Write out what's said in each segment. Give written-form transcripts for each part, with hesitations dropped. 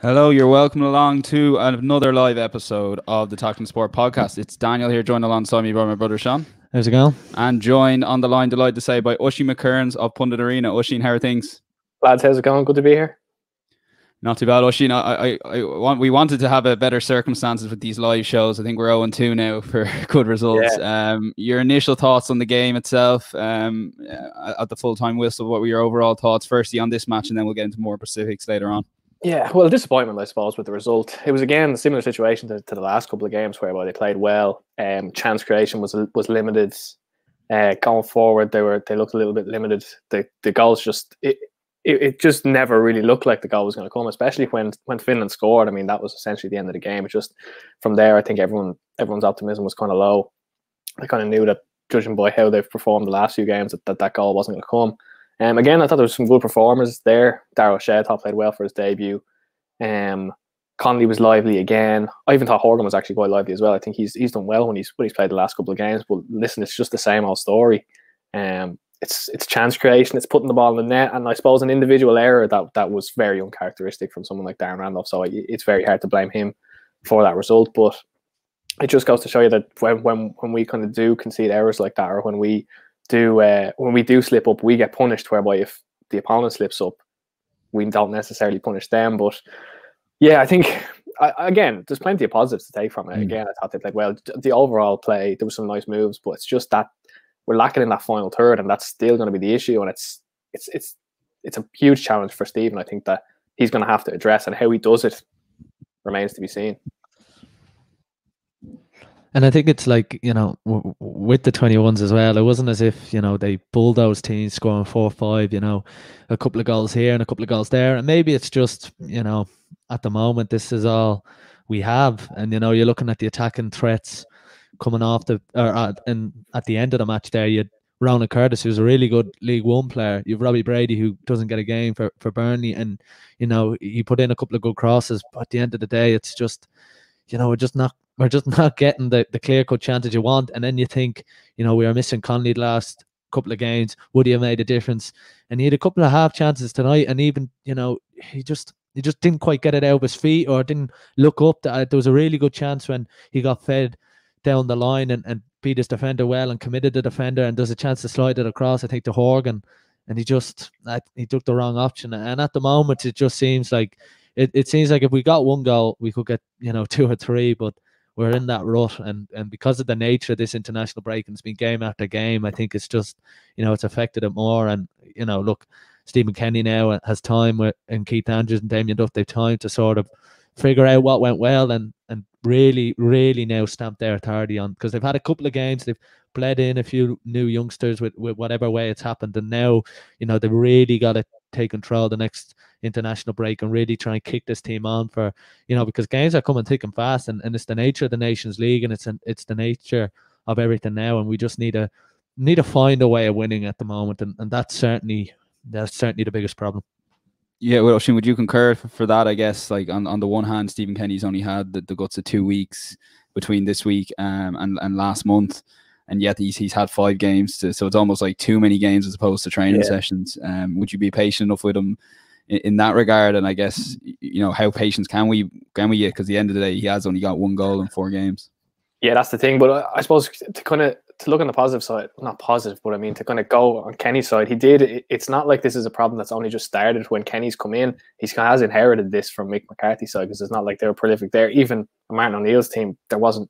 Hello, you're welcome along to another live episode of the Talking Sport podcast. It's Daniel here, joined alongside me by my brother Sean, How's it going? and joined on the line, delighted to say, by Oisin McQueirns of Pundit Arena. Oisin, how are things? Lads, how's it going? Good to be here. Not too bad, Oisin. We wanted to have a better circumstances with these live shows. I think we're 0-2 now for good results. Yeah. Your initial thoughts on the game itself, at the full-time whistle, what were your overall thoughts, firstly on this match, and then we'll get into more specifics later on. Yeah, well, disappointment, I suppose, with the result. It was, again, a similar situation to the last couple of games whereby they played well. Chance creation was limited. Going forward, they looked a little bit limited. The goals just it just never really looked like the goal was going to come, especially when Finland scored. I mean, that was essentially the end of the game. It just from there, I think everyone's optimism was kind of low. I kind of knew that, judging by how they've performed the last few games, that goal wasn't going to come. Again, I thought there was some good performers there. Dara O'Shea, I thought, played well for his debut. Connolly was lively again. I even thought Horgan was actually quite lively as well. I think he's done well when he's played the last couple of games. But listen, it's just the same old story. It's chance creation. It's putting the ball in the net, and I suppose an individual error that was very uncharacteristic from someone like Darren Randolph. So it's very hard to blame him for that result. But it just goes to show you that when we kind of do concede errors like that, or when we do slip up, we get punished. Whereby if the opponent slips up, we don't necessarily punish them. But yeah, I think again, there's plenty of positives to take from it. Again, I thought they played well. The overall play, there were some nice moves, but it's just that we're lacking in that final third, and that's still going to be the issue. And it's a huge challenge for Stephen. I think that he's going to have to address, and how he does it remains to be seen. And I think it's like, with the 21s as well, it wasn't as if, they bulldozed teams scoring 4-5, a couple of goals here and a couple of goals there. And maybe it's just, at the moment, this is all we have. And, you're looking at the attacking threats coming off and at the end of the match there, you had Ronan Curtis, who's a really good League One player. You've Robbie Brady, who doesn't get a game for Burnley. And, he put in a couple of good crosses. But at the end of the day, it's just, we're just not getting the clear-cut chances you want. And then you think, we are missing Connolly the last couple of games. Would he have made a difference? And he had a couple of half chances tonight, and even, he just didn't quite get it out of his feet, or didn't look up. There was a really good chance when he got fed down the line and beat his defender well and committed the defender, and there's a chance to slide it across, I think, to Horgan, and he took the wrong option. And at the moment, it just seems like it seems like if we got one goal, we could get 2 or 3, but we're in that rut, and because of the nature of this international break, and it's been game after game, I think it's just, it's affected it more. And, look, Stephen Kenny now has time and Keith Andrews and Damien Duff, they've time to sort of figure out what went well and really, really now stamp their authority on, because they've had a couple of games, they've bled in a few new youngsters with whatever way it's happened, and now, they've really got to take control the next international break and really try and kick this team on for, because games are coming thick and fast, and it's the nature of the Nations League, and it's the nature of everything now, and we just need to find a way of winning at the moment, and that's certainly the biggest problem. Yeah, well, Oisin, would you concur for that? I guess, like, on the one hand, Stephen Kenny's only had the guts of 2 weeks between this week and last month, and yet he's had 5 games so it's almost like too many games as opposed to training sessions. Would you be patient enough with him in that regard? And I guess, how patient can we because at the end of the day, he has only got 1 goal in 4 games. Yeah, that's the thing. But I suppose to look on the positive side, not positive, but I mean, to kind of go on Kenny's side, it's not like this is a problem that's only just started when Kenny's come in. He has inherited this from Mick McCarthy's side, because it's not like they were prolific there. Even Martin O'Neill's team, there wasn't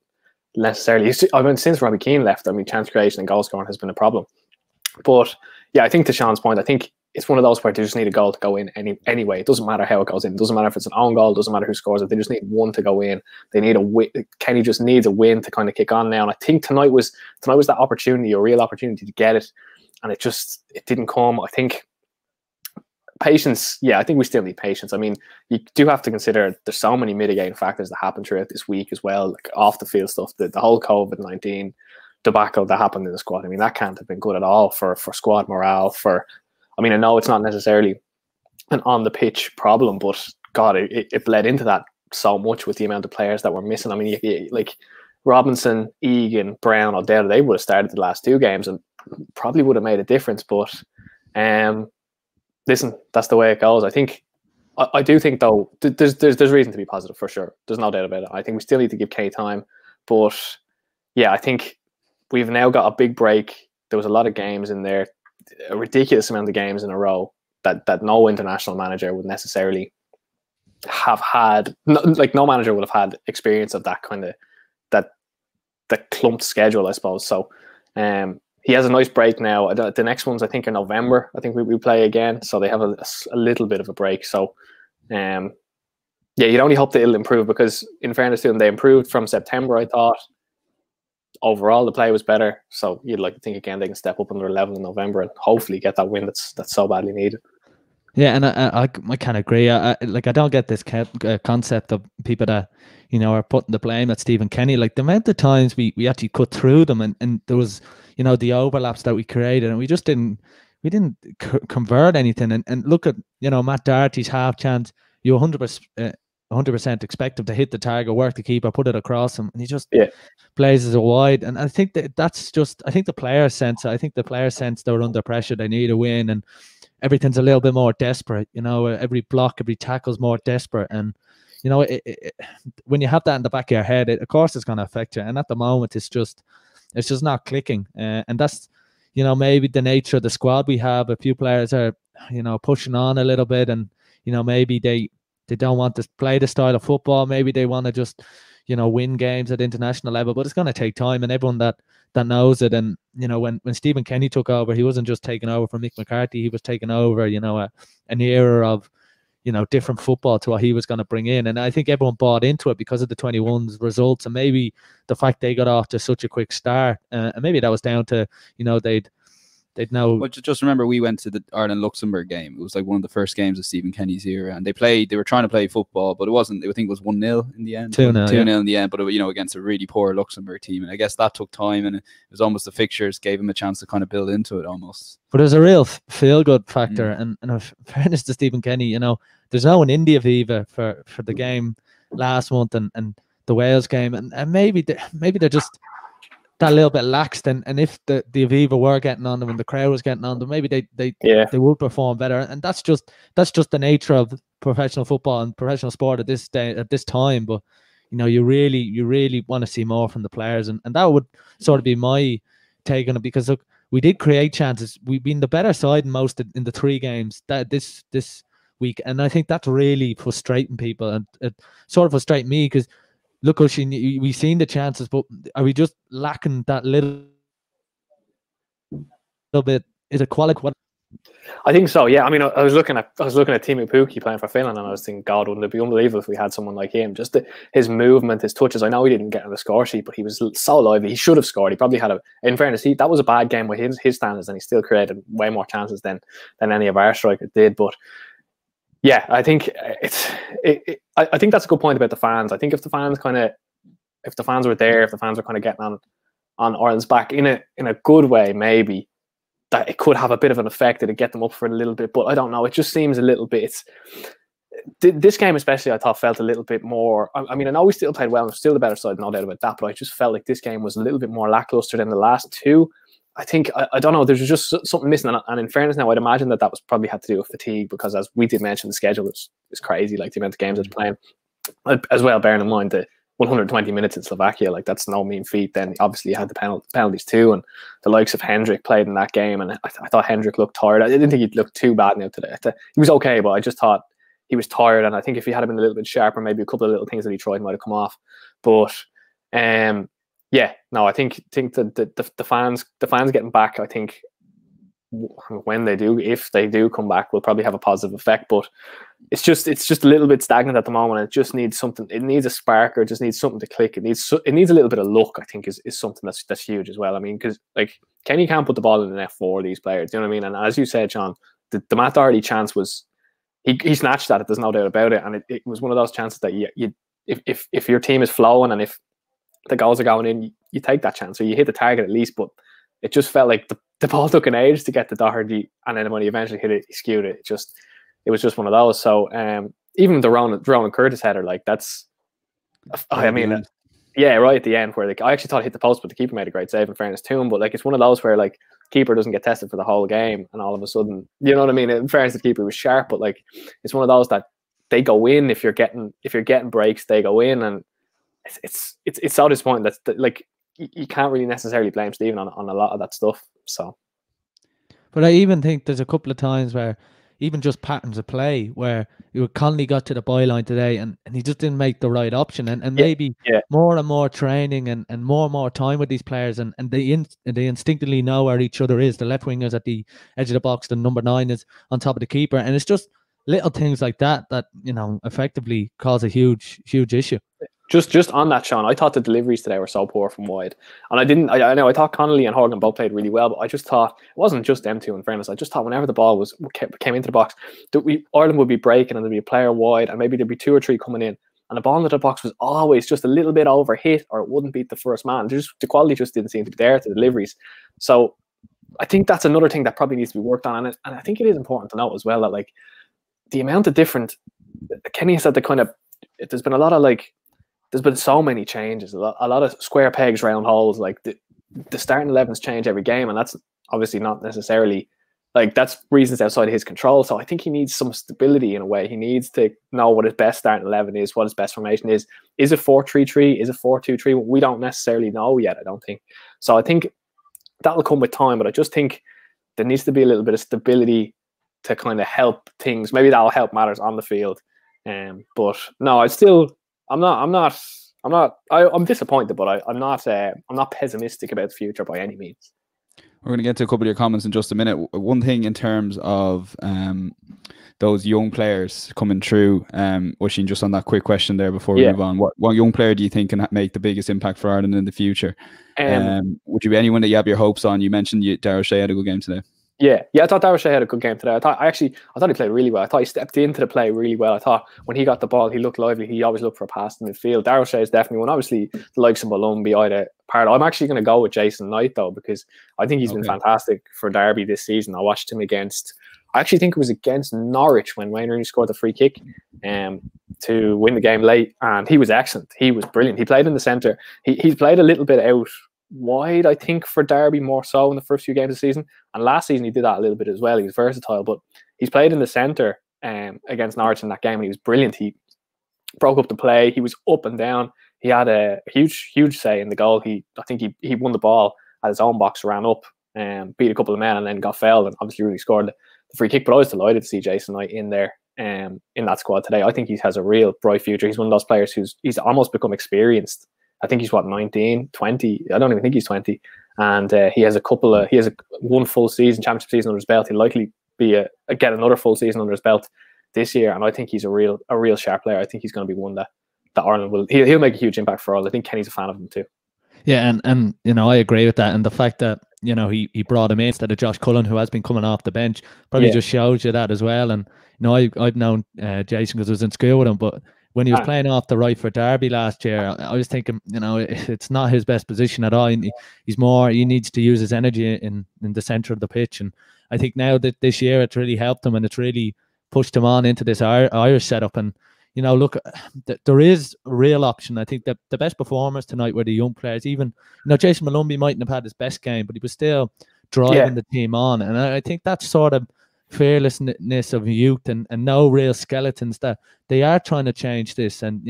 necessarily, I mean, since Robbie Keane left, I mean, chance creation and goal scoring has been a problem. But yeah, I think to Sean's point, I think it's one of those where they just need a goal to go in anyway. It doesn't matter how it goes in. It doesn't matter if it's an own goal. It doesn't matter who scores it. They just need one to go in. They need a win. Kenny just needs a win to kind of kick on now. And I think tonight was that opportunity, a real opportunity to get it. And it didn't come. I think patience. Yeah, I think we still need patience. I mean, you do have to consider there's so many mitigating factors that happen throughout this week as well, like off the field stuff, the whole COVID-19 debacle that happened in the squad. I mean, that can't have been good at all for squad morale. I mean, I know it's not necessarily an on-the-pitch problem, but God, it bled into that so much with the amount of players that were missing. I mean, like Robinson, Egan, Brown, O'Dell, they would have started the last 2 games and probably would have made a difference. But listen, that's the way it goes. I think I do think though there's reason to be positive for sure. There's no doubt about it. I think we still need to give Kenny time, but yeah, I think we've now got a big break. There was a lot of games in there, a ridiculous amount of games in a row that no international manager would necessarily have had. No manager would have had experience of that kind of that clumped schedule, I suppose. So he has a nice break now. The next ones I think are November. I think we play again, so they have a little bit of a break. So yeah, you'd only hope that it'll improve, because in fairness to them, they improved from September, I thought. Overall, the play was better, so you'd like to think again they can step up on their level in November and hopefully get that win that's so badly needed. Yeah, and I kind of agree. I don't get this concept of people that are putting the blame at Stephen Kenny. Like, the amount of times we actually cut through them, and there was the overlaps that we created, and we just didn't convert anything. And look at Matt Doherty's half chance. You 100% expect him to hit the target, work the keeper, put it across him, and he just plays as a wide. And I think that's just, I think the players sense it. I think the players sense they're under pressure, they need a win, and everything's a little bit more desperate. Every block, every tackle's more desperate, and when you have that in the back of your head, of course it's going to affect you. And at the moment, it's just not clicking, and that's maybe the nature of the squad we have. A few players are pushing on a little bit, and maybe they don't want to play the style of football. Maybe they want to just win games at international level, but it's going to take time, and everyone that knows it. And when Stephen Kenny took over, he wasn't just taking over from Mick McCarthy. He was taking over an era of different football to what he was going to bring in. And I think everyone bought into it because of the 21's results, and maybe the fact they got off to such a quick start, and maybe that was down to they'd know. Well, just remember, we went to the Ireland-Luxembourg game. It was like one of the first games of Stephen Kenny's era, and they were trying to play football, but it wasn't. I think it was 1-0 in the end, 2-0 in the end, but against a really poor Luxembourg team. And I guess that took time, and it was almost the fixtures gave him a chance to kind of build into it almost. But there's a real feel-good factor, and in fairness to Stephen Kenny, there's no an India Viva for the game last month and the Wales game, and maybe they're just that little bit laxed, and if the Aviva were getting on them and the crowd was getting on them, maybe they would perform better. And that's just the nature of professional football and professional sport at this time. But you really want to see more from the players, and that would sort of be my take on it, because look, we did create chances. We've been the better side in the 3 games that this week, and I think that's really frustrating people, and it sort of frustrates me, because look, Oisin, we've seen the chances, but are we just lacking that little bit? Is it quality? I think so. Yeah. I mean, I was looking at Timu Pukki playing for Finland, and I was thinking, God, wouldn't it be unbelievable if we had someone like him? Just his movement, his touches. I know he didn't get on the score sheet, but he was so lively. He should have scored. He probably had in fairness, that was a bad game with his standards, and he still created way more chances than any of our strikers did. But yeah, I think I think that's a good point about the fans. I think if the fans were there, if the fans were kind of getting on Ireland's back in a good way, maybe that it could have a bit of an effect. It'd get them up for a little bit. But I don't know. It just seems a little bit. This game especially, I thought, felt a little bit more. I mean, I know we still played well. We're still the better side, no doubt about that. But I just felt like this game was a little bit more lackluster than the last 2. I think, I don't know, there's just something missing. And in fairness now, I'd imagine that was probably had to do with fatigue, because as we did mention, the schedule is crazy, like the amount of games that's playing. As well, bearing in mind the 120 minutes in Slovakia, like that's no mean feat. Then obviously you had the penalties too, and the likes of Hendrick played in that game, and I thought Hendrick looked tired. I didn't think he'd looked too bad now today. He was okay, but I just thought he was tired, and I think if he had been a little bit sharper, maybe a couple of little things that he tried might have come off. But yeah, no, I think that the fans getting back, I think when they do, if they do come back, will probably have a positive effect. But it's just a little bit stagnant at the moment. It just needs something. It needs a spark, or it just needs something to click. It needs a little bit of luck, I think, is something that's huge as well. I mean, because like Kenny can't put the ball in the net for these players. Do you know what I mean? And as you said, John, the Matt Doherty chance was he snatched at it. There's no doubt about it. And it was one of those chances that you if your team is flowing and if the goals are going in, you take that chance, or you hit the target at least. But it just felt like the ball took an age to get to Doherty, and then when he eventually hit it, he skewed it. It was just one of those. So even the Ronan Curtis header, like that's, I mean, yeah, right at the end where I actually thought it hit the post, but the keeper made a great save in fairness to him. But like it's one of those where like keeper doesn't get tested for the whole game, and all of a sudden, you know what I mean? In fairness, the keeper was sharp, but like it's one of those that they go in. If you're getting breaks, they go in, and it's so disappointing. That like you can't really necessarily blame Stephen on a lot of that stuff. So, but I even think there's a couple of times where even just patterns of play where Connolly got to the byline today and he just didn't make the right option, and maybe more and more training and more time with these players, and they instinctively know where each other is. The left winger's at the edge of the box, the number 9 is on top of the keeper, and it's just little things like that effectively cause a huge issue. Just on that, Sean, I thought the deliveries today were so poor from wide, and I thought Connolly and Horgan both played really well, but I just thought it wasn't just them two. In fairness, I just thought whenever the ball came into the box, that Ireland would be breaking and there'd be a player wide, and maybe there'd be 2 or 3 coming in, and the ball into the box was always just a little bit over hit, or it wouldn't beat the first man. The quality just didn't seem to be there to the deliveries. So I think that's another thing that probably needs to be worked on, and I think it is important to note as well that like the amount of different. Kenny said there's been a lot of like. There's been so many changes, a lot of square pegs, round holes. Like the starting 11s change every game, and that's obviously not necessarily like that's reasons outside of his control. So I think he needs some stability in a way. He needs to know what his best starting 11 is, what his best formation is. Is it 4-3-3? Is it 4-2-3? We don't necessarily know yet, I don't think. So I think that will come with time, but I just think there needs to be a little bit of stability to kind of help things. Maybe that'll help matters on the field. But no, I'm disappointed, but I'm not pessimistic about the future by any means. We're going to get to a couple of your comments in just a minute. One thing in terms of those young players coming through, Oisin, just on that quick question there before we move on, what young player do you think can make the biggest impact for Ireland in the future? Would you be anyone that you have your hopes on? You mentioned Dara O'Shea had a good game today. Yeah, I thought Dara O'Shea had a good game today. I thought he played really well. I thought he stepped into the play really well. I thought when he got the ball, he looked lively. He always looked for a pass in midfield. Dara O'Shea is definitely one. Obviously, the likes of Molumby, I'm actually going to go with Jayson Knight though, because I think he's been fantastic for Derby this season. I watched him I actually think it was against Norwich when Wayne Rooney scored the free kick to win the game late, and he was excellent. He was brilliant. He played in the centre. He's played a little bit out wide, I think, for Derby more so in the first few games of the season, and last season he did that a little bit as well. He was versatile, but he's played in the centre against Norwich in that game, and he was brilliant. He broke up the play. He was up and down. He had a huge say in the goal. I think he won the ball at his own box, ran up and beat a couple of men, and then got fouled, and obviously really scored the free kick. But I was delighted to see Jayson Knight in there in that squad today. I think he has a real bright future. He's one of those players he's almost become experienced. I think he's 19, 20. I don't even think he's 20. And he has one full season, championship season under his belt. He'll likely get another full season under his belt this year. And I think he's a real sharp player. I think he's going to be one that Ireland will. He'll make a huge impact for all. I think Kenny's a fan of him too. Yeah, and I agree with that. And the fact that he brought him in instead of Josh Cullen, who has been coming off the bench, probably just shows you that as well. And I've known Jason because I was in school with him, but when he was playing off the right for Derby last year, I was thinking, it's not his best position at all. He needs to use his energy in the centre of the pitch. And I think now that this year it's really helped him, and it's really pushed him on into this Irish setup. And, look, there is a real option. I think that the best performers tonight were the young players. Even, Jayson Molumby mightn't have had his best game, but he was still driving the team on. And I think that's sort of fearlessness of youth and no real skeletons, that they are trying to change this. And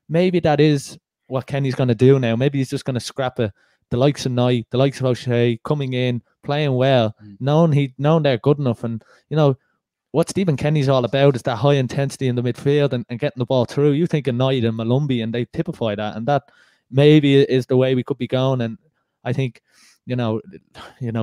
maybe that is what Kenny's going to do now. Maybe he's just going to scrap the likes of Knight, the likes of O'Shea, coming in, playing well, knowing they're good enough. And what Stephen Kenny's all about is that high intensity in the midfield and getting the ball through. You think of Knight and Molumby, and they typify that, and that maybe is the way we could be going. And I think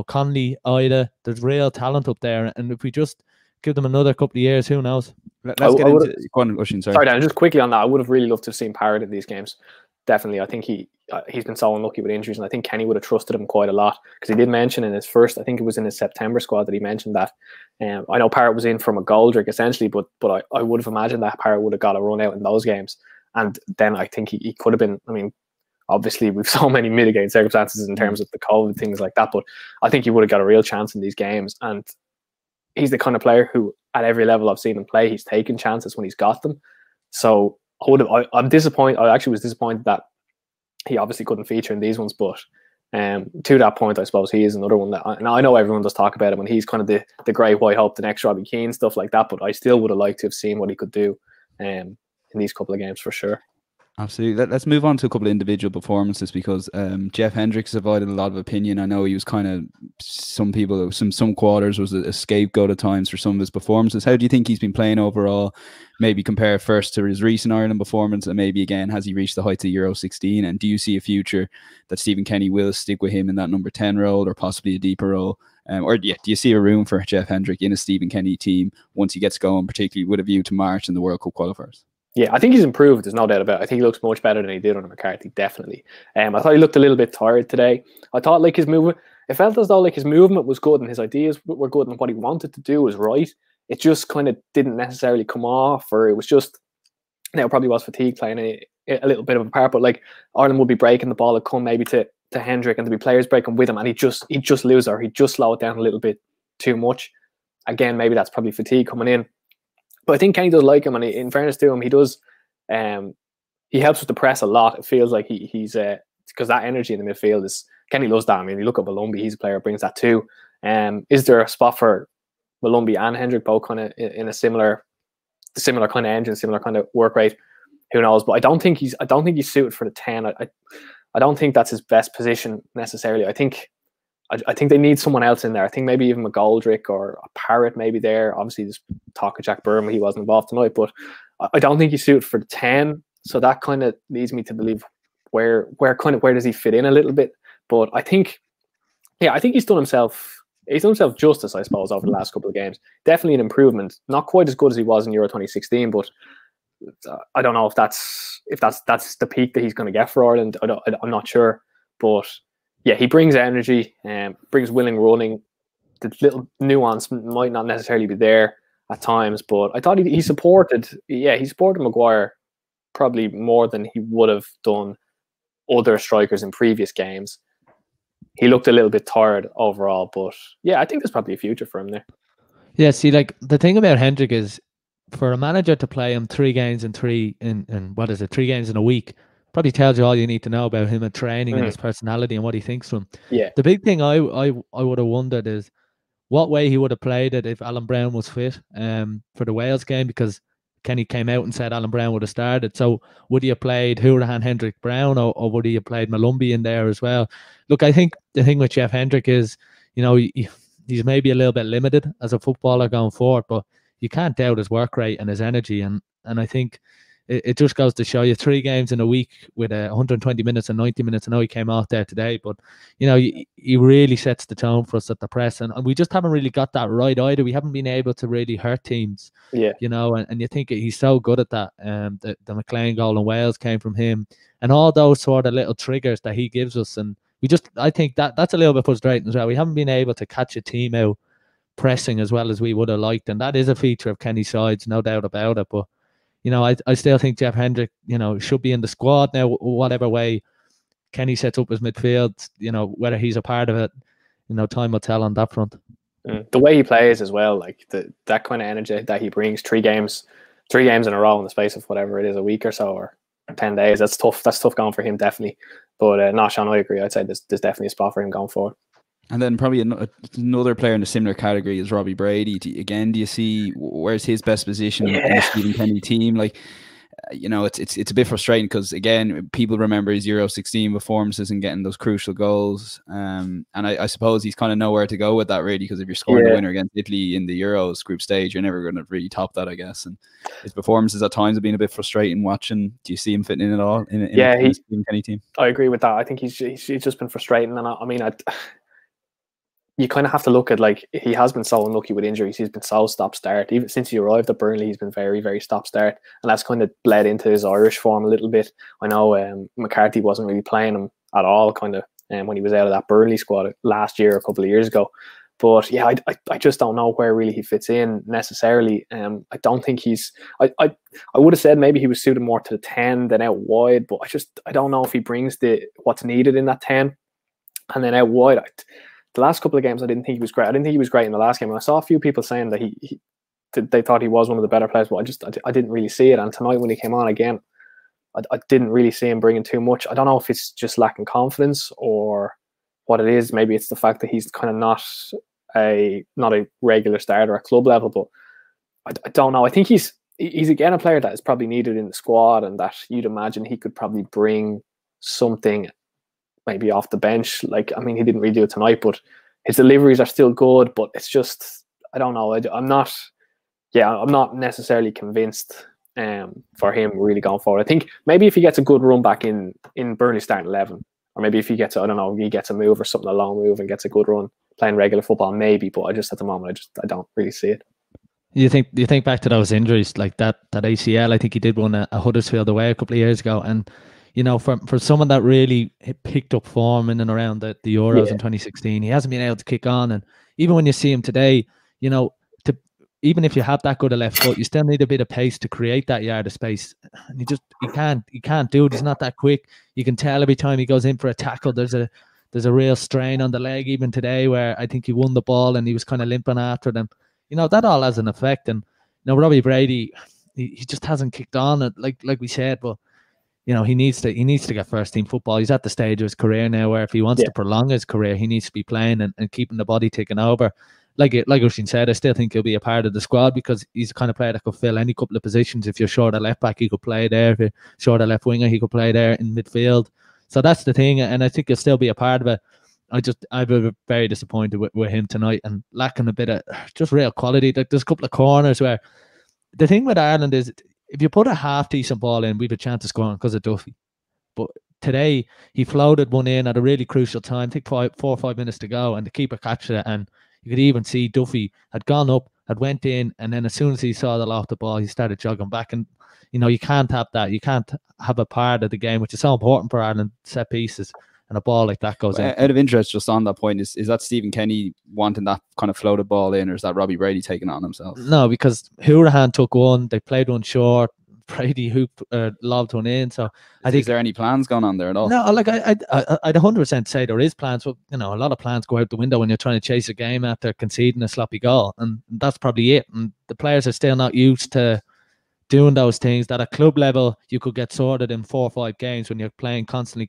Connolly, Ida, there's real talent up there, and if we just give them another couple of years, who knows? Let's get into go on, Oisin, sorry, Dan, just quickly on that, I would have really loved to have seen Parrott in these games. Definitely, I think he's been so unlucky with injuries, and I think Kenny would have trusted him quite a lot, because he did mention in his first, I think it was in his September squad, that he mentioned that I know Parrott was in from a goal drink essentially, but I would have imagined that Parrott would have got a run out in those games, and then I think he could have been. I mean, obviously we've so many mitigating circumstances in terms of the COVID, things like that, but I think he would have got a real chance in these games. And he's the kind of player who, at every level I've seen him play, he's taken chances when he's got them. So I'm disappointed. I actually was disappointed that he obviously couldn't feature in these ones, but to that point, I suppose he is another one that I know everyone does talk about him, and he's kind of the great white hope, the next Robbie Keane, stuff like that, but I still would have liked to have seen what he could do in these couple of games for sure. Absolutely. Let's move on to a couple of individual performances, because Jeff Hendrick has avoided a lot of opinion. I know he was kind of, some quarters was a scapegoat at times for some of his performances. How do you think he's been playing overall? Maybe compare first to his recent Ireland performance, and maybe again, has he reached the heights of Euro 16? And do you see a future that Stephen Kenny will stick with him in that number 10 role, or possibly a deeper role? Do you see a room for Jeff Hendrick in a Stephen Kenny team once he gets going, particularly with a view to March and the World Cup qualifiers? Yeah, I think he's improved. There's no doubt about it. I think he looks much better than he did under McCarthy, definitely. I thought he looked a little bit tired today. I thought like his movement, it felt as though like his movement was good and his ideas were good and what he wanted to do was right. It just kind of didn't necessarily come off, or it was just, now it probably was fatigue playing a little bit of a part, but like Ireland would be breaking the ball, it'd come maybe to Hendrick, and there'd be players breaking with him, and he'd just lose, or he'd just slow it down a little bit too much. Again, maybe that's probably fatigue coming in. But I think Kenny does like him, and in fairness to him, he does. He helps with the press a lot. It feels like he's because that energy in the midfield is, Kenny loves that. I mean, you look at Molumby, he's a player who brings that too. Is there a spot for Molumby and Hendrick both kind of in a similar kind of engine, similar kind of work rate? Who knows? But I don't think he's suited for the 10. I don't think that's his best position necessarily. I think they need someone else in there. I think maybe even McGoldrick or a Parrott maybe there. Obviously, there's talk of Jack Burma. He wasn't involved tonight, but I don't think he's suited for the 10. So that kind of leads me to believe where does he fit in a little bit. But I think he's done himself justice, I suppose, over the last couple of games. Definitely an improvement. Not quite as good as he was in Euro 2016, but I don't know if that's the peak that he's going to get for Ireland. I'm not sure, but yeah, he brings energy and brings willing running. The little nuance might not necessarily be there at times, but I thought he supported Maguire probably more than he would have done other strikers in previous games. He looked a little bit tired overall, but yeah, I think there's probably a future for him there. Yeah, see, like the thing about Hendrick is, for a manager to play him 3 games in 3 games in a week, probably tells you all you need to know about him and training and his personality and what he thinks from. Yeah. The big thing I would have wondered is what way he would have played it if Alan Brown was fit for the Wales game, because Kenny came out and said Alan Brown would have started. So would he have played Hourahan, Hendrick, Brown, or would he have played Molumby in there as well? Look, I think the thing with Jeff Hendrick is, he's maybe a little bit limited as a footballer going forward, but you can't doubt his work rate and his energy. And I think it just goes to show you 3 games in a week with 120 minutes and 90 minutes. I know he came out there today, but he really sets the tone for us at the press, and we just haven't really got that right either. We haven't been able to really hurt teams, and you think he's so good at that. The McLean goal in Wales came from him, and all those sort of little triggers that he gives us, and I think that's a little bit frustrating as well. We haven't been able to catch a team out pressing as well as we would have liked, and that is a feature of Kenny's sides, no doubt about it. But I still think Jeff Hendrick, should be in the squad now, whatever way Kenny sets up his midfield. Whether he's a part of it, time will tell on that front. The way he plays as well, like that kind of energy that he brings, 3 games in a row in the space of whatever it is, a week or so or 10 days. That's tough. That's tough going for him, definitely. But no, Sean, I agree. I'd say there's definitely a spot for him going forward. And then probably another player in a similar category is Robbie Brady. Do you see where's his best position in the Stephen Kenny team? Like, it's a bit frustrating because, again, people remember his Euro 16 performances and getting those crucial goals. And I suppose he's kind of nowhere to go with that, really, because if you're scoring the winner against Italy in the Euros group stage, you're never going to really top that, I guess. And his performances at times have been a bit frustrating watching. Do you see him fitting in at all in the Stephen Kenny team? I agree with that. I think he's just been frustrating. And I mean, you kind of have to look at, like, he has been so unlucky with injuries. He's been so stop-start. Even since he arrived at Burnley, he's been very, very stop-start. And that's kind of bled into his Irish form a little bit. I know McCarthy wasn't really playing him at all, kind of, when he was out of that Burnley squad last year, a couple of years ago. But yeah, I just don't know where really he fits in necessarily. I don't think he's... I would have said maybe he was suited more to the 10 than out wide, but I don't know if he brings what's needed in that 10. And then out wide, the last couple of games, I didn't think he was great. I didn't think he was great in the last game. And I saw a few people saying that they thought he was one of the better players, but I didn't really see it. And tonight when he came on again, I didn't really see him bringing too much. I don't know if it's just lacking confidence or what it is. Maybe it's the fact that he's kind of not a regular starter at club level, but I don't know. I think he's he's again a player that is probably needed in the squad, and that you'd imagine he could probably bring something maybe off the bench. Like, I mean, he didn't really do it tonight, but his deliveries are still good. But it's just, I don't know. I'm not necessarily convinced for him really going forward. I think maybe if he gets a good run back in Burnley starting 11, or maybe if he gets, I don't know, he gets a move or something, a long move, and gets a good run playing regular football, maybe. But I just, at the moment, I don't really see it. You think back to those injuries, like that ACL. I think he did one at Huddersfield away a couple of years ago, and you know, for someone that really picked up form in and around the Euros in 2016, he hasn't been able to kick on. And even when you see him today, you know, even if you have that good a left foot, you still need a bit of pace to create that yard of space. And he can't do it. He's not that quick. You can tell every time he goes in for a tackle, there's a real strain on the leg. Even today, where I think he won the ball and he was kind of limping after them. You know, that all has an effect. And you know, Robbie Brady, he just hasn't kicked on it like we said. But you know, he needs to get first team football. He's at the stage of his career now where if he wants to prolong his career, he needs to be playing and keeping the body ticking over. Like Oisin said, I still think he'll be a part of the squad because he's the kind of player that could fill any couple of positions. If you're short a left back, he could play there. If you're short a left winger, he could play there in midfield. So that's the thing, and I think he'll still be a part of it. I've been very disappointed with him tonight and lacking a bit of just real quality. Like, there's a couple of corners where the thing with Ireland is if you put a half decent ball in, we've a chance of scoring because of Duffy. But today he floated one in at a really crucial time. I think 4 or 5 minutes to go, and the keeper catched it, and you could even see Duffy had gone up, had went in, and then as soon as he saw the loft of the ball, he started jogging back. And you know, you can't have that. You can't have a part of the game, which is so important for Ireland, set pieces, and a ball like that goes in. Out of interest, just on that point, is that Stephen Kenny wanting that kind of floated ball in, or is that Robbie Brady taking it on himself? No, because Hourihan took one, they played one short, Brady lobbed one in. So I think, is there any plans going on there at all? No, like I'd 100% say there is plans. But you know, a lot of plans go out the window when you're trying to chase a game after conceding a sloppy goal, and that's probably it. And the players are still not used to doing those things that at club level you could get sorted in 4 or 5 games when you're playing constantly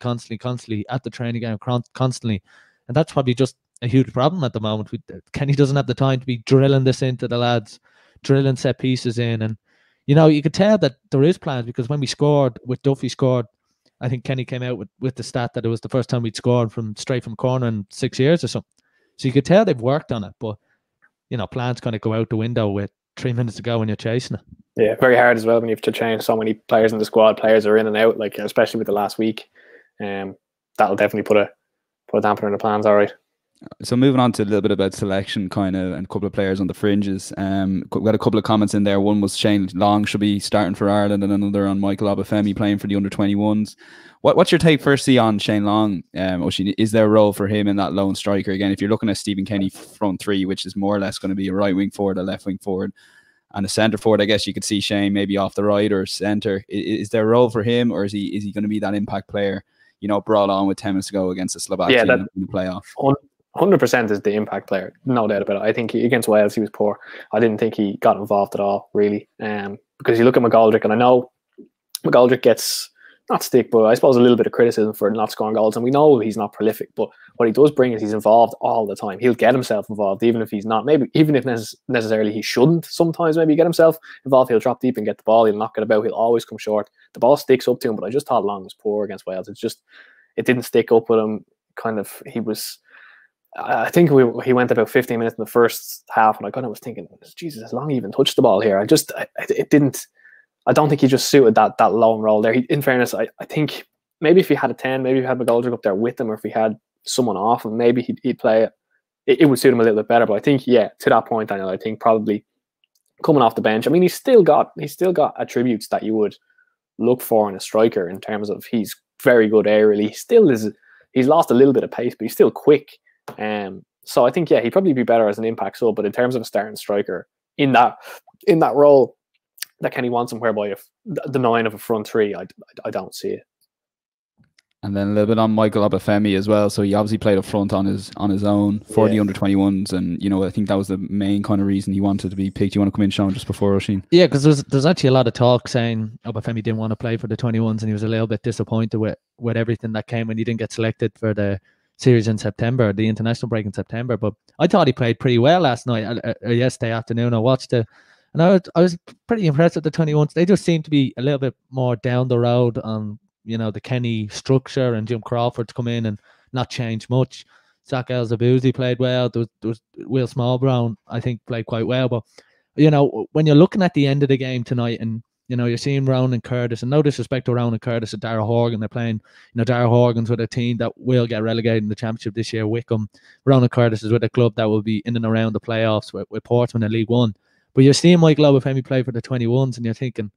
at the training game constantly. And that's probably just a huge problem at the moment. Kenny doesn't have the time to be drilling this into the lads, drilling set pieces in. And you know, you could tell that there is plans, because when we scored, with Duffy scored, I think Kenny came out with the stat that it was the first time we'd scored straight from corner in 6 years or something. So you could tell they've worked on it, but you know, plans kind of go out the window with 3 minutes to go when you're chasing it. Yeah, very hard as well when you have to change so many players in the squad. Players are in and out, like especially with the last week. That'll definitely put a damper on the plans. All right. So moving on to a little bit about selection, kind of, and a couple of players on the fringes. We got a couple of comments in there. One was Shane Long should be starting for Ireland, and another on Michael Obafemi playing for the under-21s. What's your take firstly on Shane Long? Oisin, is there a role for him in that lone striker? Again, if you're looking at Stephen Kenny front three, which is more or less going to be a right wing forward, a left wing forward, and a centre forward, I guess you could see Shane maybe off the right or centre. Is there a role for him, or is he going to be that impact player, you know, brought on with 10 minutes to go against the Slovak team in the playoff? 100% is the impact player, no doubt about it. I think against Wales he was poor. I didn't think he got involved at all, really. Because you look at McGoldrick, and I know McGoldrick gets not stick, but I suppose a little bit of criticism for not scoring goals. And we know he's not prolific, but what he does bring is he's involved all the time. He'll get himself involved, even if he's not. Maybe even if necessarily he shouldn't. Sometimes maybe get himself involved. He'll drop deep and get the ball. He'll knock it about. He'll always come short. The ball sticks up to him, but I just thought Long was poor against Wales. It didn't stick up with him. He was. I think he went about 15 minutes in the first half, and I kind of was thinking, Jesus, has Long even touched the ball here? It didn't. I don't think he just suited that lone role there. In fairness, I think maybe if he had a 10, maybe if he had McGoldrick up there with him, or if he had someone off him, maybe he'd play it. It would suit him a little bit better. But I think, yeah, to that point, Daniel, I think probably coming off the bench. I mean, he's still got attributes that you would look for in a striker, in terms of he's very good aerially. He's lost a little bit of pace, but he's still quick. So I think, yeah, he'd probably be better as an impact sub. But in terms of a starting striker in that role that Kenny wants him, whereby if the 9 of a front three, I don't see it. And then a little bit on Michael Obafemi as well. So he obviously played up front on his own for the under-21s, and you know, I think that was the main kind of reason he wanted to be picked. You want to come in, Sean, just before Oisin? Yeah, because there's actually a lot of talk saying Obafemi didn't want to play for the 21s, and he was a little bit disappointed with everything that came when he didn't get selected for the series in September, the international break in September. But I thought he played pretty well last night, or yesterday afternoon. I watched And I was pretty impressed with the 21s. They just seem to be a little bit more down the road on, you know, the Kenny structure, and Jim Crawford to come in and not change much. Zach Elzabouzi played well. There was Will Smallbrown, I think, played quite well. But, you know, when you're looking at the end of the game tonight, and, you know, you're seeing Rowan and Curtis, and no disrespect to Rowan and Curtis and Dara Horgan, they're playing, you know, Dara Horgan's with a team that will get relegated in the championship this year, Wickham. Rowan and Curtis is with a club that will be in and around the playoffs with Portsmouth in League One. But you're seeing Michael Obafemi play for the 21s, and you're thinking,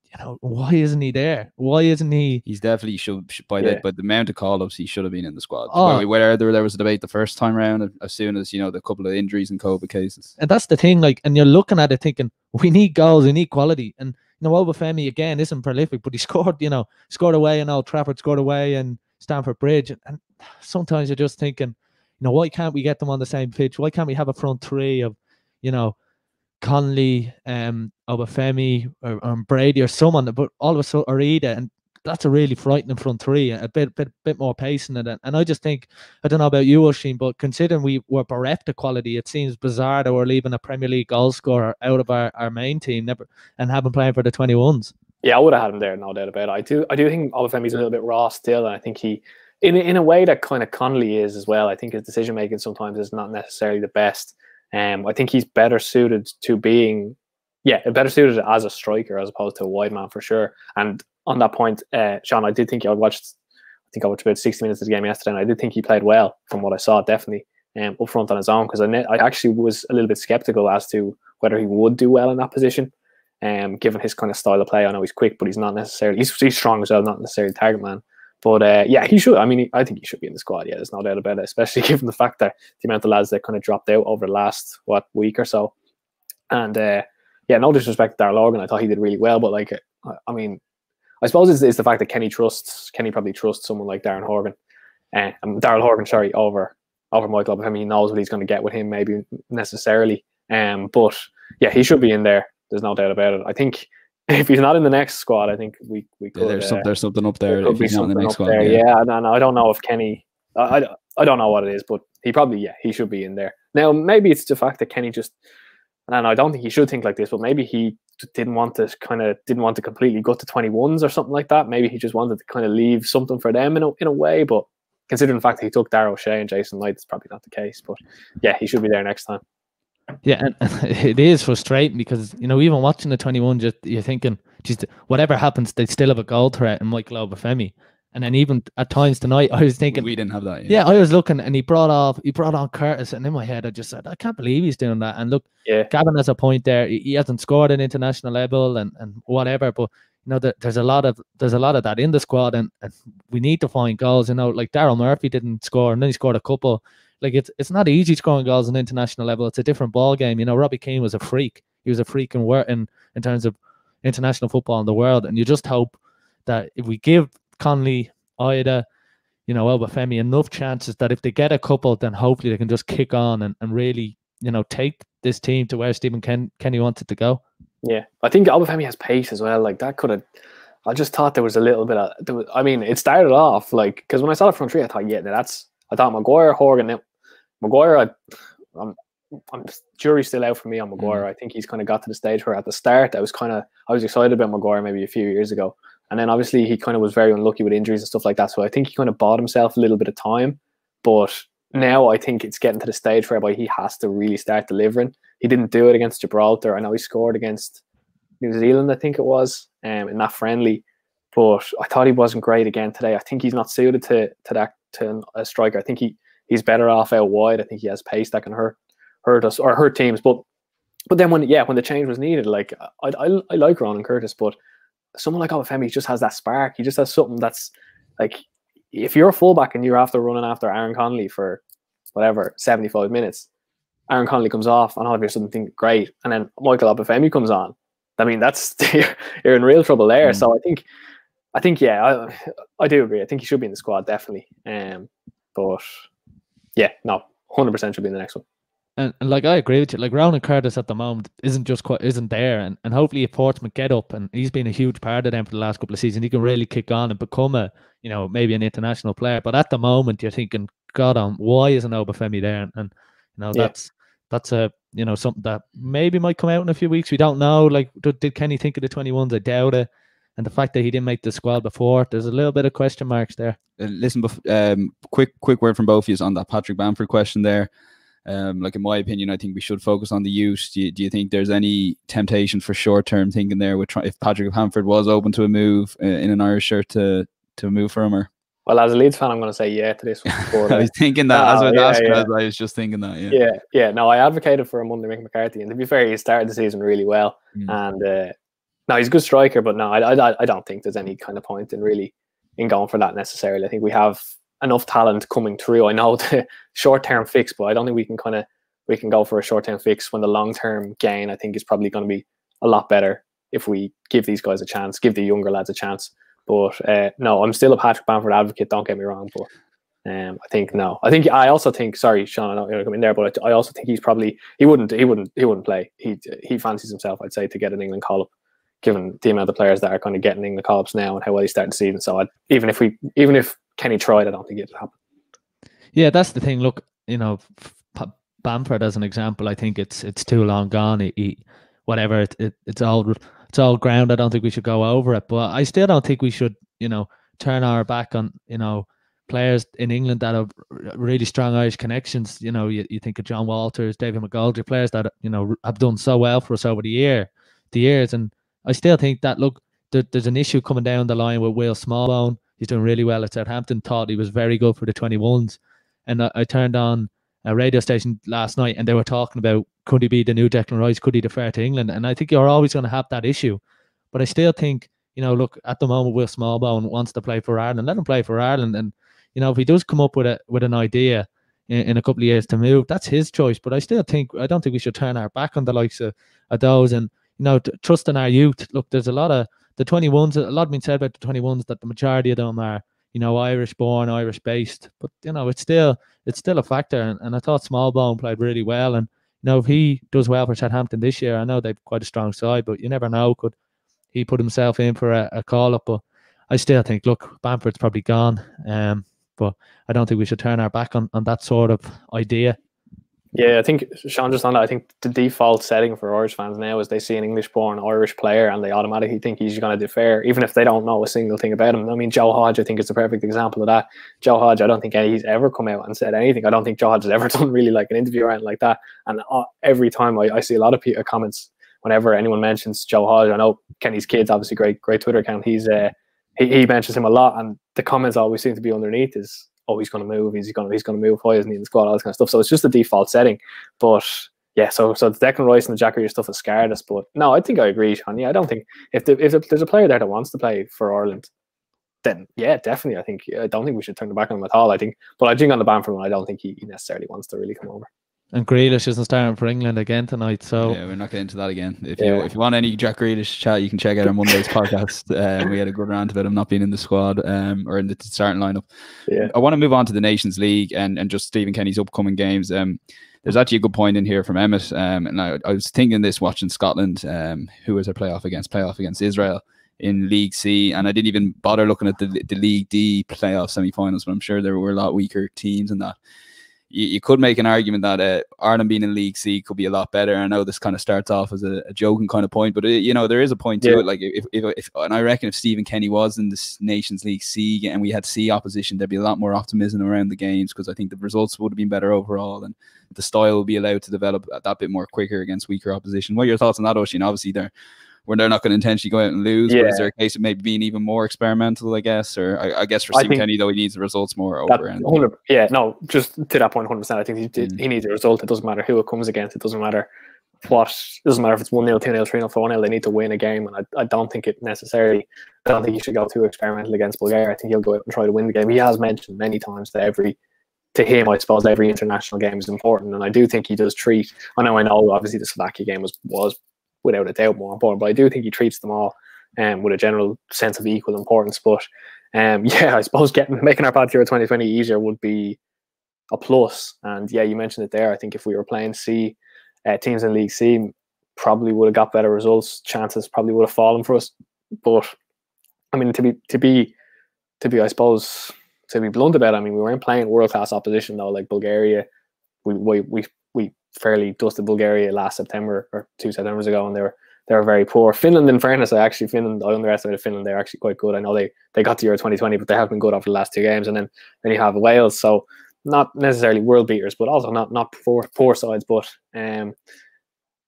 you know, why isn't he there? Why isn't he? He's definitely should by the amount of call-ups, he should have been in the squad. Oh. Whether there was a debate the first time round, as soon as, you know, the couple of injuries and COVID cases. And that's the thing, like, and you're looking at it thinking, we need goals, we need quality. And, you know, Obafemi, again, isn't prolific, but he scored, you know, scored away in Old Trafford, scored away in Stamford Bridge. And sometimes you're just thinking, you know, why can't we get them on the same pitch? Why can't we have a front three of, you know, Connolly, Obafemi, or Brady, or someone, but all of a sudden, or Ida, and that's a really frightening front three. A bit more pace in it, and I just think, I don't know about you, Oisin, but considering we were bereft of quality, it seems bizarre that we're leaving a Premier League goal scorer out of our main team, and have him playing for the 21s. Yeah, I would have had him there, no doubt about it. I do think Obafemi's a little bit raw still, and I think he, in a way that kind of Connolly is as well. I think his decision making sometimes is not necessarily the best. I think he's better suited to being, better suited as a striker as opposed to a wide man for sure. And on that point, Sean, I watched about 60 minutes of the game yesterday, and I did think he played well from what I saw, definitely up front on his own, because I actually was a little bit skeptical as to whether he would do well in that position, given his kind of style of play. I know he's quick, but he's not necessarily, he's strong as well, not necessarily target man. But he should. I mean, I think he should be in the squad. Yeah, there's no doubt about it, especially given the fact that the amount of lads that kind of dropped out over the last week or so. And no disrespect to Dara Logan, I thought he did really well. But like, I mean, I suppose it's the fact that Kenny probably trusts someone like Darren Horgan, Daryl Horgan, over Michael Obafemi. He knows what he's going to get with him, maybe necessarily. But yeah, he should be in there. There's no doubt about it. I think if he's not in the next squad, I think we could. There's something up there if he's not in the next squad. And I don't know if Kenny. I don't know what it is, but he should be in there. Now maybe it's the fact that Kenny just, and I don't think he should think like this, but maybe he didn't want to completely gut the 21s or something like that. Maybe he just wanted to kind of leave something for them in a way. But considering the fact that he took Dara O'Shea and Jason Knight, it's probably not the case. But yeah, he should be there next time. Yeah, and it is frustrating because, you know, even watching the 21, you're thinking, geez, whatever happens, they still have a goal threat in Michael Obafemi. And then even at times tonight, I was thinking, we didn't have that. Yeah, I was looking, and he brought on Curtis, and in my head I just said, I can't believe he's doing that. And look, Gavin has a point there. He hasn't scored at international level and whatever, but you know, there's a lot of that in the squad, and we need to find goals. You know, like Daryl Murphy didn't score, and then he scored a couple. Like it's not easy scoring goals on international level. It's a different ball game. You know, Robbie Keane was a freak. He was a freak in terms of international football in the world. And you just hope that if we give Connolly, Ida, you know, Obafemi enough chances that if they get a couple, then hopefully they can just kick on and really, you know, take this team to where Stephen Kenny wants it to go. Yeah, I think Obafemi has pace as well. Like that could have. I just thought there was a little bit of. I mean, it started off like, because when I saw the front three, I thought, I thought Maguire, Horgan. Maguire, I'm jury's still out for me on Maguire. I think he's kind of got to the stage where at the start I was excited about Maguire maybe a few years ago, and then obviously he kind of was very unlucky with injuries and stuff like that. So I think he kind of bought himself a little bit of time, but now I think it's getting to the stage whereby he has to really start delivering. He didn't do it against Gibraltar. I know he scored against New Zealand, I think it was, in that friendly, but I thought he wasn't great again today. I think he's not suited to a striker. I think he's better off out wide. I think he has pace that can hurt us or hurt teams. But then when the change was needed, like I like Ronan Curtis, but someone like Obafemi just has that spark. He just has something that's like, if you're a fullback and you're after running after Aaron Connolly for whatever 75 minutes, Aaron Connolly comes off and all of a sudden think great, and then Michael Obafemi comes on. I mean, that's you're in real trouble there. So I think I do agree. I think he should be in the squad definitely. But yeah, no, 100% should be in the next one. And like I agree with you. Like Ronan Curtis at the moment isn't there, and hopefully if Portsmouth get up, and he's been a huge part of them for the last couple of seasons, he can really kick on and become maybe an international player. But at the moment, you're thinking, God, why isn't Obafemi there? And you know, that's a something that maybe might come out in a few weeks. We don't know. Like, did Kenny think of the 21s? I doubt it. And the fact that he didn't make the squad before, there's a little bit of question marks there. Listen, quick word from both of you on that Patrick Bamford question there. Like, in my opinion, I think we should focus on the youth. Do you think there's any temptation for short-term thinking there? If Patrick Bamford was open to a move in an Irish shirt to move for him, or? Well, as a Leeds fan, I'm going to say yeah to this one. But, I was thinking that as I was asking, I was just thinking that. Yeah. No, I advocated for him under Mick McCarthy, and to be fair, he started the season really well. And no, he's a good striker, but no, I don't think there's any kind of point in going for that necessarily. I think we have enough talent coming through. I know the short-term fix, but I don't think we can go for a short-term fix when the long-term gain, I think, is probably going to be a lot better if we give these guys a chance, give the younger lads a chance. But no, I'm still a Patrick Bamford advocate. Don't get me wrong, but I also think. Sorry, Sean, I don't want to come in there, but I also think he wouldn't play. He fancies himself, I'd say, to get an England call up, given the amount of players that are kind of getting England call ups now and how well he started the season. So even if Kenny tried, I don't think it'd happen. Yeah, that's the thing. Look, Bamford as an example, I think it's too long gone. It's all ground. I don't think we should go over it, but I still don't think we should, turn our back on, players in England that have really strong Irish connections. You think of John Walters, David McGoldrick, players that have done so well for us over the years, and I still think that there's an issue coming down the line with Will Smallbone. He's doing really well at Southampton. Thought he was very good for the 21s, and I turned on a radio station last night, and they were talking about, could he be the new Declan Rice? Could he defer to England? And I think you're always going to have that issue. But I still think, look, at the moment, Will Smallbone wants to play for Ireland. Let him play for Ireland. And, if he does come up with an idea in a couple of years to move, that's his choice. But I don't think we should turn our back on the likes of those. And, trusting our youth. Look, there's a lot of the 21s, a lot been said about the 21s, that the majority of them are, Irish born, Irish based. But, it's still a factor. And I thought Smallbone played really well. And, if he does well for Southampton this year, I know they've quite a strong side, but you never know. Could he put himself in for a call-up? But I still think, look, Bamford's probably gone. But I don't think we should turn our back on that sort of idea. Yeah, I think, Sean, just on that, I think the default setting for Irish fans now is they see an English-born Irish player and they automatically think he's going to defer, even if they don't know a single thing about him. I mean, Joe Hodge, I think, is the perfect example of that. Joe Hodge, I don't think he's ever come out and said anything. I don't think Joe Hodge has ever done really like an interview or anything like that. And every time I see a lot of comments whenever anyone mentions Joe Hodge. I know Kenny's kids, obviously, great Twitter account. He mentions him a lot, and the comments always seem to be underneath is, oh, he's going to move. He's going to move. Why isn't he in the squad? All this kind of stuff. So it's just a default setting. But yeah, so the Declan Rice and the Jack Grealish stuff has scarred us. But no, I think I agree, Sean. Yeah, I don't think if there's a player there that wants to play for Ireland, then yeah, definitely. I don't think we should turn the back on him at all. I think on the Bamford one, I don't think he necessarily wants to really come over. And Grealish isn't starting for England again tonight, so yeah, we're not getting into that again. If you want any Jack Grealish chat, you can check out our Monday's podcast. We had a good rant about him not being in the squad or in the starting lineup. Yeah. I want to move on to the Nations League and just Stephen Kenny's upcoming games. There's actually a good point in here from Emmett, and I was thinking this watching Scotland, who was their playoff against Israel in League C, and I didn't even bother looking at the League D playoff semi-finals, but I'm sure there were a lot weaker teams in that. You could make an argument that Ireland being in League C could be a lot better. I know this kind of starts off as a joking kind of point, but there is a point to it. Like if and I reckon if Stephen Kenny was in this Nations League C and we had C opposition, there'd be a lot more optimism around the games, because I think the results would have been better overall, and the style will be allowed to develop that bit more quicker against weaker opposition. What are your thoughts on that, Oisin? Obviously, they're not going to intentionally go out and lose. But is there a case of maybe being even more experimental, I guess? Or I guess for Stephen Kenny, though, he needs the results more over. Just to that point, 100%. I think he needs a result. It doesn't matter who it comes against. It doesn't matter if it's 1-0, 2-0, 3-0, 4-0. They need to win a game. And I don't think he should go too experimental against Bulgaria. I think he'll go out and try to win the game. He has mentioned many times that to him, I suppose, every international game is important. And I do think he does treat, I know, obviously the Slovakia game was without a doubt more important, but I do think he treats them all with a general sense of equal importance. But I suppose making our path through 2020 easier would be a plus. And yeah, you mentioned it there. I think if we were playing C, teams in League C probably would have got better results. Chances probably would have fallen for us. But I mean, to be I suppose, to be blunt about it, I mean, we weren't playing world class opposition though, like Bulgaria. We fairly dusted Bulgaria last September or 2 Septembers ago, and they were very poor. Finland, in fairness, I underestimated Finland. They're actually quite good. I know they got to Euro 2020, but they have been good over the last 2 games. And then you have Wales, so not necessarily world beaters, but also not poor sides. But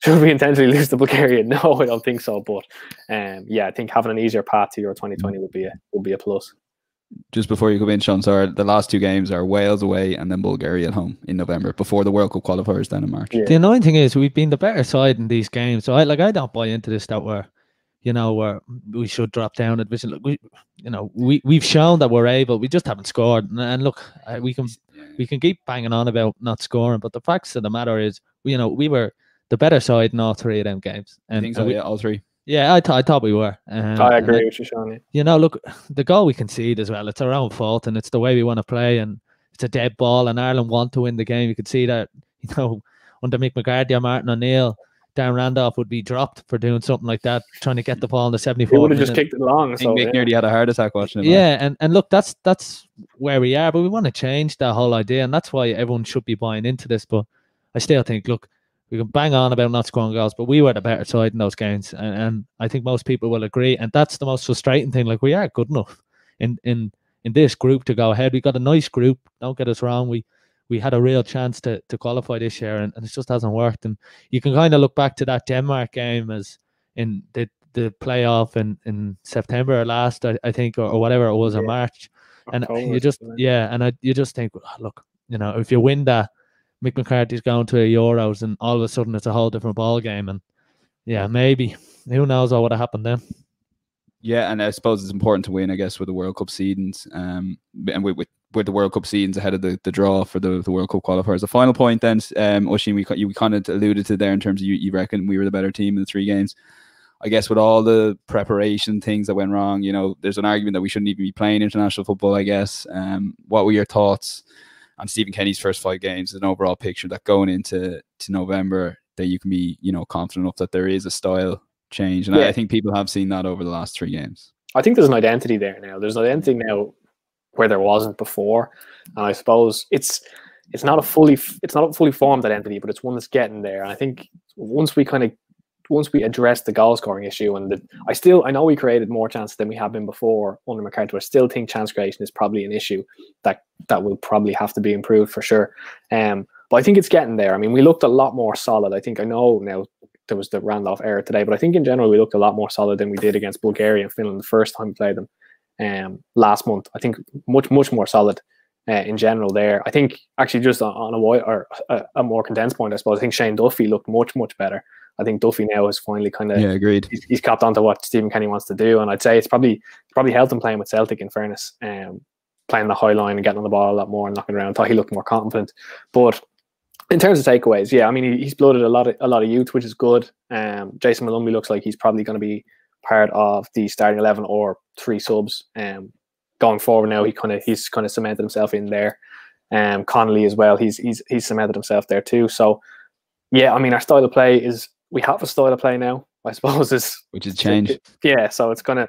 should we intentionally lose to Bulgaria? No, I don't think so. But I think having an easier path to Euro 2020 would be a plus. Just before you come in, Sean, so the last 2 games are Wales away and then Bulgaria at home in November before the World Cup qualifiers then in March. Yeah. The annoying thing is we've been the better side in these games. So I don't buy into this that where we should drop down a division. Look, we've shown that we're able. We just haven't scored. And look, we can keep banging on about not scoring, but the facts of the matter is, we were the better side in all 3 of them games. And I think so, all 3. Yeah, I thought we were. I agree with you, Sean. Look, the goal we concede as well, it's our own fault, and it's the way we want to play, and it's a dead ball, and Ireland want to win the game. You could see that, under Mick McCarthy or Martin O'Neill, Darren Randolph would be dropped for doing something like that, trying to get the ball in the 74th. He would have just kicked it long. I think Mick nearly had a heart attack watching it. Yeah, and look, that's where we are, but we want to change that whole idea, and that's why everyone should be buying into this. But I still think, look, we can bang on about not scoring goals, but we were the better side in those games, and I think most people will agree. And that's the most frustrating thing. Like, we are good enough in this group to go ahead. We got a nice group. Don't get us wrong. We had a real chance to qualify this year, and it just hasn't worked. And you can kind of look back to that Denmark game as in the playoff in September last, I think, or whatever it was, in March. And you just you just think, look, if you win that, Mick McCarthy's going to a Euros, and all of a sudden it's a whole different ball game. And maybe, who knows what would have happened then. Yeah, and I suppose it's important to win, I guess, with the World Cup seedings, and with the World Cup seedings ahead of the draw for the World Cup qualifiers. The final point then, Oisin, you kind of alluded to there in terms of you reckon we were the better team in the 3 games. I guess with all the preparation things that went wrong, there's an argument that we shouldn't even be playing international football, I guess. What were your thoughts on Stephen Kenny's first 5 games, an overall picture that going into November, that you can be, confident enough that there is a style change? And I think people have seen that over the last 3 games. I think there's an identity there now. There's an identity now where there wasn't before, and I suppose it's not a fully formed identity, but it's one that's getting there. And I think once we address the goal scoring issue, and I know we created more chances than we have been before under McCarthy. I still think chance creation is probably an issue that will probably have to be improved for sure. But I think it's getting there. I mean, we looked a lot more solid. I know now there was the Randolph error today, but I think in general we looked a lot more solid than we did against Bulgaria and Finland the first time we played them last month. I think much more solid in general there. I think actually just on a more condensed point, I suppose, I think Shane Duffy looked much better. I think Duffy now is finally kind of agreed. He's copped onto what Stephen Kenny wants to do, and I'd say it's probably helped him playing with Celtic. In fairness, playing the high line and getting on the ball a lot more and knocking around. I thought he looked more confident. But in terms of takeaways, I mean, he's blooded a lot of youth, which is good. Jayson Molumby looks like he's probably going to be part of the starting 11 or 3 subs. Going forward now, he's kind of cemented himself in there. Connolly as well, he's cemented himself there too. So I mean, our style of play is. We have a style of play now, I suppose, which is change. So it's kind of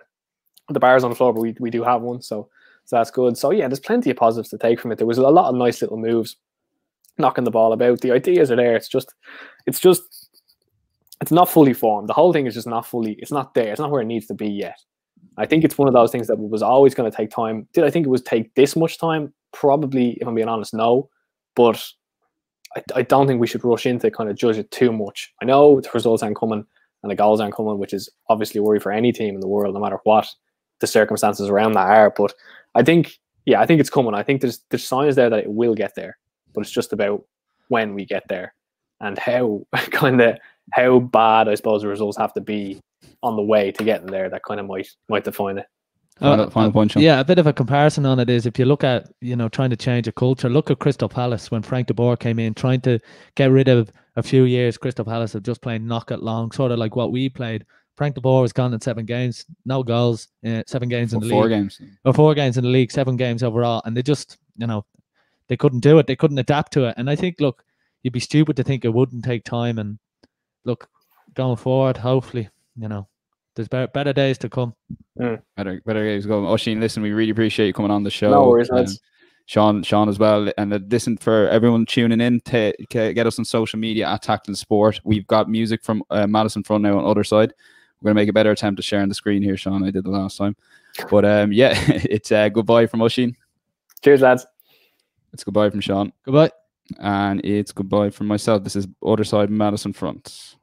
the bar's on the floor, but we do have one, so that's good. So there's plenty of positives to take from it. There was a lot of nice little moves, knocking the ball about. The ideas are there. It's not fully formed. The whole thing is just not fully. It's not there. It's not where it needs to be yet. I think it's one of those things that was always going to take time. Did I think it would take this much time? Probably, if I'm being honest, no. But I don't think we should rush into kind of judge it too much. I know the results aren't coming and the goals aren't coming, which is obviously a worry for any team in the world, no matter what the circumstances around that are. But I think it's coming. I think there's signs there that it will get there, but it's just about when we get there and how bad, I suppose, the results have to be on the way to getting there. That kind of might define it. Final point. A bit of a comparison on it is, if you look at, trying to change a culture, look at Crystal Palace when Frank de Boer came in, trying to get rid of a few years Crystal Palace of just playing knock it long, sort of like what we played. Frank de Boer was gone in 7 games, no goals, 7 games in the league. 4 games. Or 4 games in the league, 7 games overall. And they just, they couldn't do it. They couldn't adapt to it. And I think, look, you'd be stupid to think it wouldn't take time. And look, going forward, hopefully, there's better days to come. Better days to come. Oisin, listen, we really appreciate you coming on the show. No worries, lads. Sean as well. And listen, for everyone tuning in, to get us on social media at Tackling Sport. We've got music from Madison Front now on other side. We're going to make a better attempt at sharing the screen here, Sean. I did the last time. But yeah, it's goodbye from Oisin. Cheers, lads. It's goodbye from Sean. Goodbye. And it's goodbye from myself. This is other side Madison Front.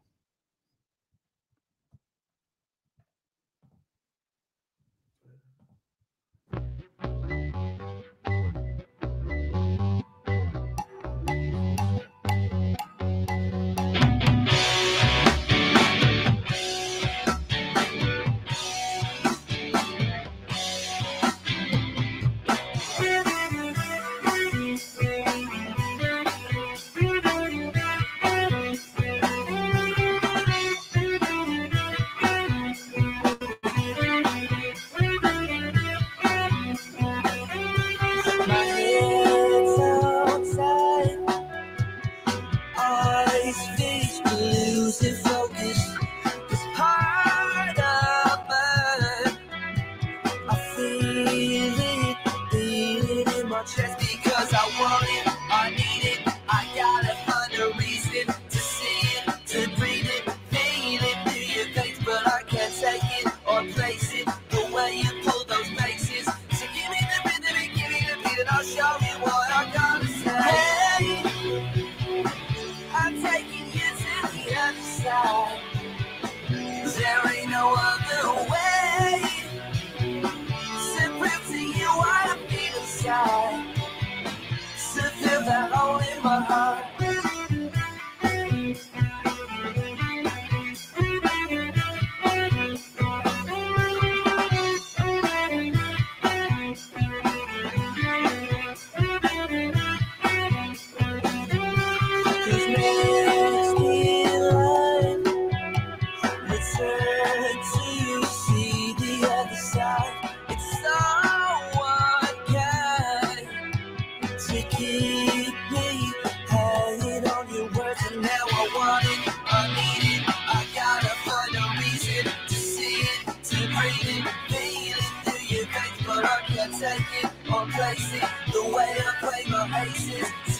Take it or place it the way I play my aces.